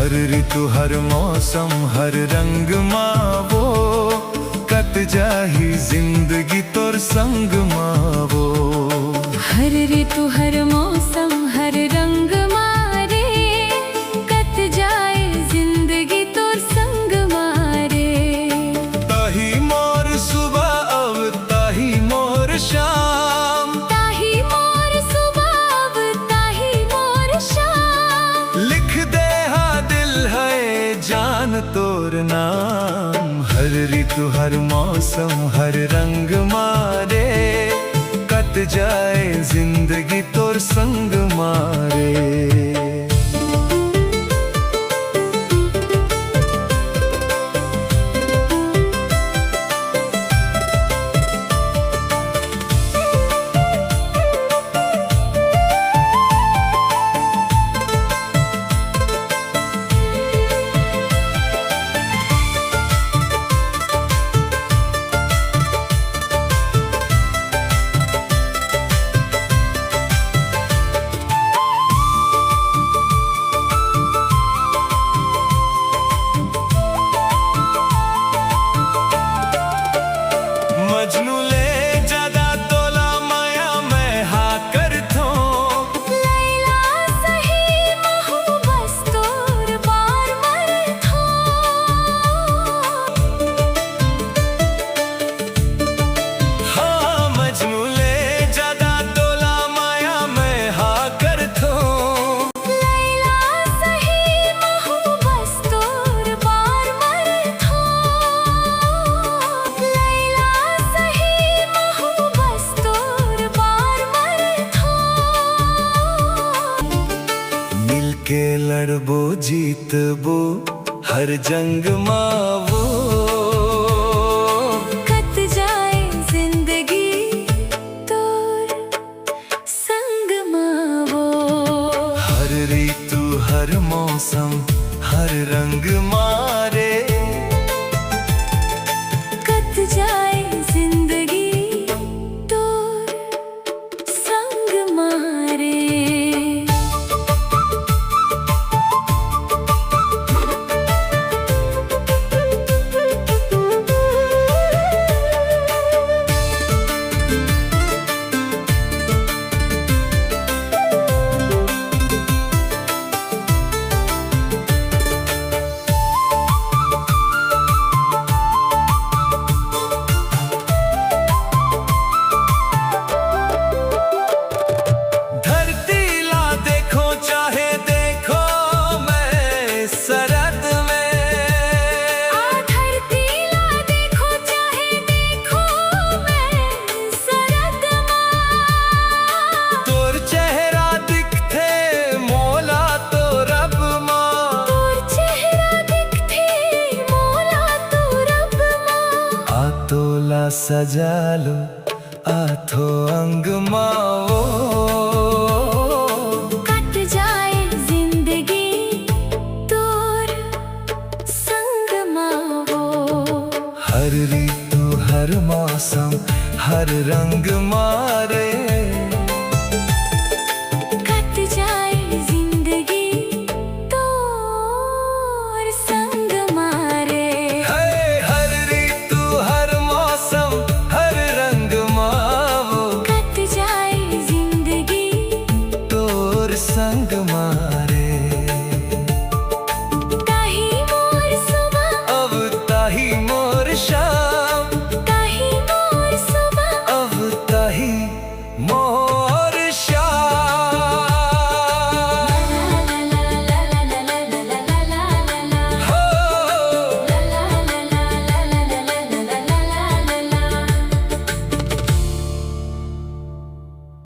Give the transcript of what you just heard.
हर ऋतु हर मौसम हर रंग मावो, कट जाही जिंदगी तोर संग मावो। हर ऋतु हर मौसम हर रंग मारे, कट जाए जिंदगी तोर संग मारे। ताही मोर सुबह अब ताही मोर शाम, ताही मोर सुबह अब ताही मोर शाम। लिख दे हा दिल है जान तोर नाम। हर ऋतु हर मौसम हर रंग मारे, कट जाए जिंदगी तोर संग मारे। मजनू ले ज्यादा तोला माया मैं हाँ कर थो। लैला सही महू बस तोर बार मर थो। हाँ मजनू ले ज्यादा तोला माया मैं हाँ कर थो। लैला सही महू बस तोर बार मर थो। लैला सही महू बस तोर बार मर थो। मिलके लड़बो जीतबो हर जंग मावो, कट जाए जिंदगी तोर संग मावो। हर ऋतु हर मौसम हर रंग मारे, कट जाए जिंदगी तोर संग मारे। धरती ला देखो चाहे देखो मैं सरद में। धरती ला देखो चाहे देखो मैं सरद माँ। तोर चेहरा दिखथे मोला तो रब माँ। तोर चेहरा दिखथे मोला तो रब माँ। आतोला सजालो आथो अंग मावो, कट जाए जिंदगी तोर संग मावो। हर ऋतु हर मौसम हर रंग मारे, कट जाए जिंदगी तोर संग मारे। हर ऋतु हर मौसम हर रंग मावो, कट जाए जिंदगी तोर संग मारे।